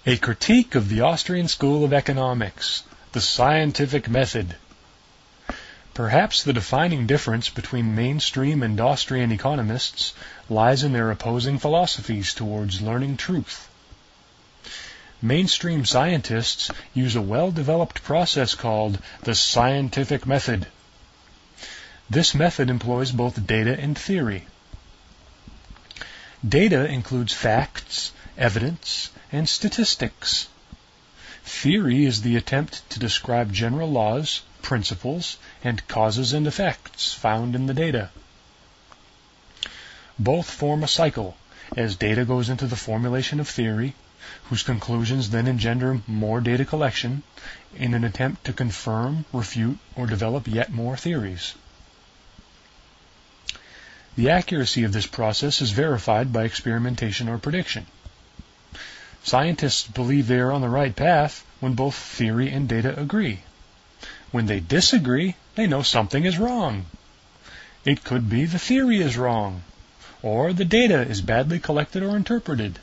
A critique of the Austrian School of Economics, the scientific method. Perhaps the defining difference between mainstream and Austrian economists lies in their opposing philosophies towards learning truth. Mainstream scientists use a well-developed process called the scientific method. This method employs both data and theory. Data includes facts, evidence, and statistics. Theory is the attempt to describe general laws, principles, and causes and effects found in the data. Both form a cycle, as data goes into the formulation of theory, whose conclusions then engender more data collection in an attempt to confirm, refute, or develop yet more theories. The accuracy of this process is verified by experimentation or prediction. Scientists believe they are on the right path when both theory and data agree. When they disagree, they know something is wrong. It could be the theory is wrong, or the data is badly collected or interpreted.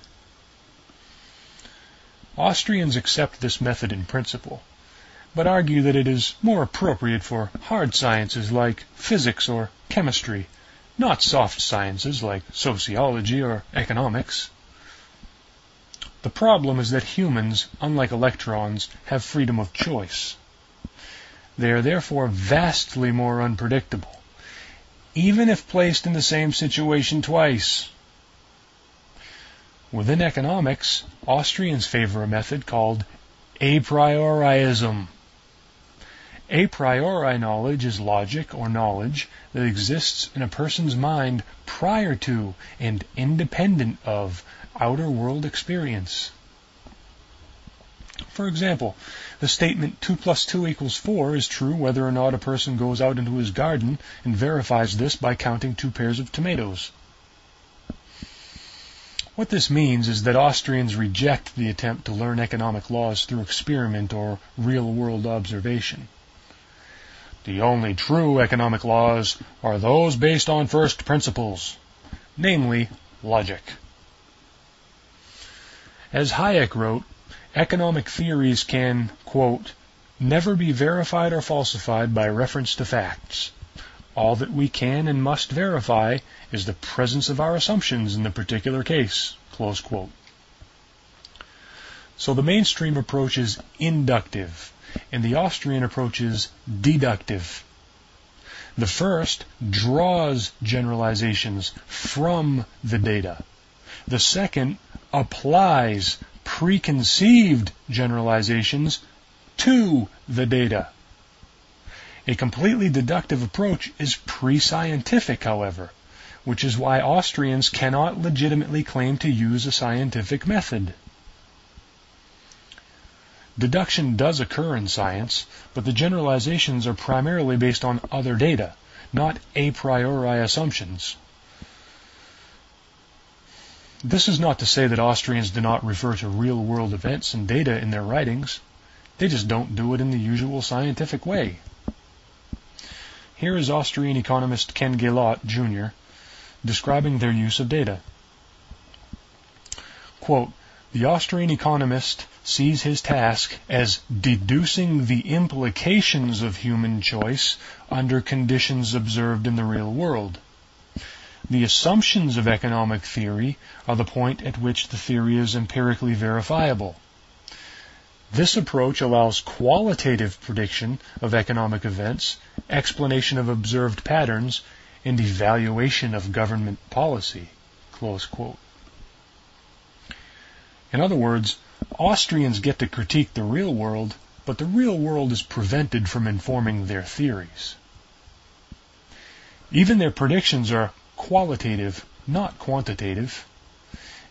Austrians accept this method in principle, but argue that it is more appropriate for hard sciences like physics or chemistry, not soft sciences like sociology or economics. The problem is that humans, unlike electrons, have freedom of choice. They are therefore vastly more unpredictable, even if placed in the same situation twice. Within economics, Austrians favor a method called a prioriism. A priori knowledge is logic or knowledge that exists in a person's mind prior to and independent of outer world experience. For example, the statement 2 + 2 = 4 is true whether or not a person goes out into his garden and verifies this by counting 2 pairs of tomatoes. What this means is that Austrians reject the attempt to learn economic laws through experiment or real-world observation. The only true economic laws are those based on first principles, namely logic. As Hayek wrote, economic theories can, quote, never be verified or falsified by reference to facts. All that we can and must verify is the presence of our assumptions in the particular case, close quote. So the mainstream approach is inductive, and the Austrian approach is deductive. The first draws generalizations from the data. The second applies preconceived generalizations to the data. A completely deductive approach is pre-scientific, however, which is why Austrians cannot legitimately claim to use a scientific method. Deduction does occur in science, but the generalizations are primarily based on other data, not a priori assumptions. This is not to say that Austrians do not refer to real-world events and data in their writings. They just don't do it in the usual scientific way. Here is Austrian economist Ken Gaylotte, Jr., describing their use of data. Quote, the Austrian economist sees his task as deducing the implications of human choice under conditions observed in the real world. The assumptions of economic theory are the point at which the theory is empirically verifiable. This approach allows qualitative prediction of economic events, explanation of observed patterns, and evaluation of government policy. Close quote. In other words, Austrians get to critique the real world, but the real world is prevented from informing their theories. Even their predictions are qualitative, not quantitative,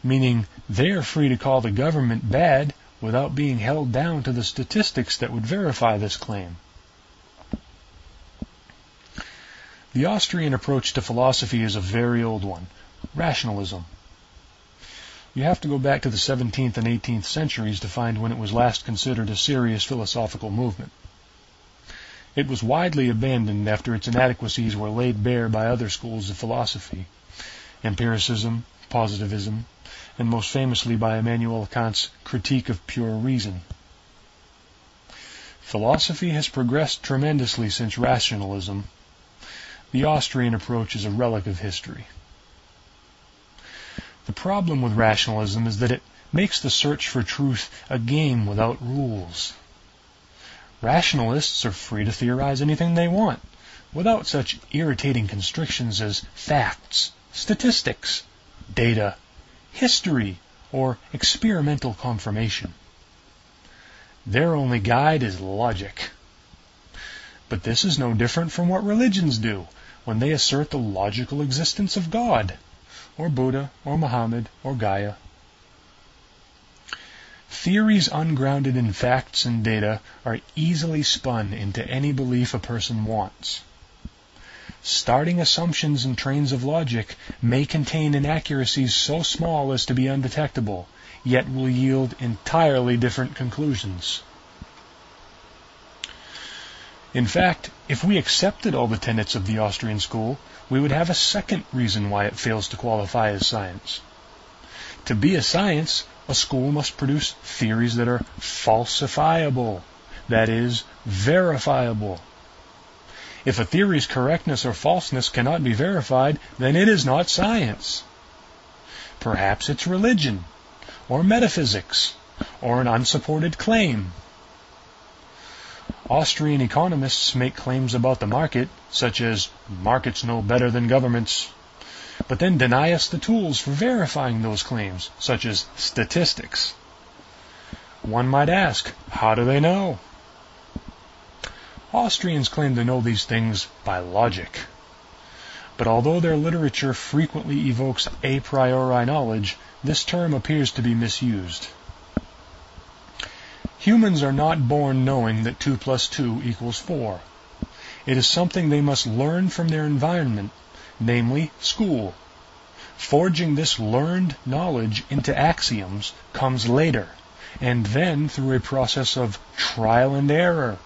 meaning they are free to call the government bad without being held down to the statistics that would verify this claim. The Austrian approach to philosophy is a very old one, rationalism. You have to go back to the 17th and 18th centuries to find when it was last considered a serious philosophical movement. It was widely abandoned after its inadequacies were laid bare by other schools of philosophy, empiricism, positivism, and most famously by Immanuel Kant's Critique of Pure Reason. Philosophy has progressed tremendously since rationalism. The Austrian approach is a relic of history. The problem with rationalism is that it makes the search for truth a game without rules. Rationalists are free to theorize anything they want, without such irritating constrictions as facts, statistics, data, history, or experimental confirmation. Their only guide is logic. But this is no different from what religions do when they assert the logical existence of God, or Buddha, or Muhammad, or Gaia. Theories ungrounded in facts and data are easily spun into any belief a person wants. Starting assumptions and trains of logic may contain inaccuracies so small as to be undetectable, yet will yield entirely different conclusions. In fact, if we accepted all the tenets of the Austrian school, we would have a second reason why it fails to qualify as science. To be a science, a school must produce theories that are falsifiable, that is, verifiable. If a theory's correctness or falseness cannot be verified, then it is not science. Perhaps it's religion, or metaphysics, or an unsupported claim. Austrian economists make claims about the market, such as markets know better than governments, but then deny us the tools for verifying those claims, such as statistics. One might ask, how do they know? Austrians claim to know these things by logic. But although their literature frequently evokes a priori knowledge, this term appears to be misused. Humans are not born knowing that 2 plus 2 equals 4. It is something they must learn from their environment, namely school. Forging this learned knowledge into axioms comes later, and then through a process of trial and error.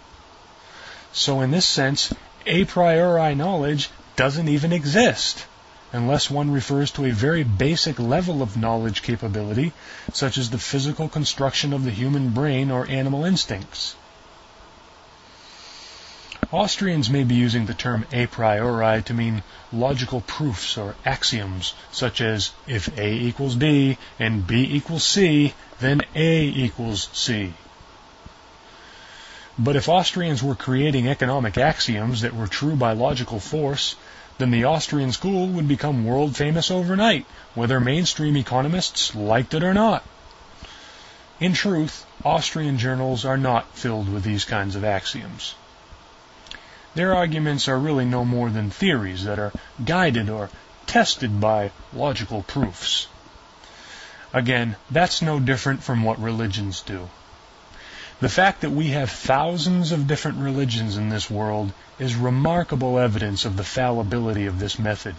So in this sense, a priori knowledge doesn't even exist, unless one refers to a very basic level of knowledge capability, such as the physical construction of the human brain or animal instincts. Austrians may be using the term a priori to mean logical proofs or axioms, such as if A equals B and B equals C, then A equals C. But if Austrians were creating economic axioms that were true by logical force, then the Austrian school would become world famous overnight, whether mainstream economists liked it or not. In truth, Austrian journals are not filled with these kinds of axioms. Their arguments are really no more than theories that are guided or tested by logical proofs. Again, that's no different from what religions do. The fact that we have thousands of different religions in this world is remarkable evidence of the fallibility of this method.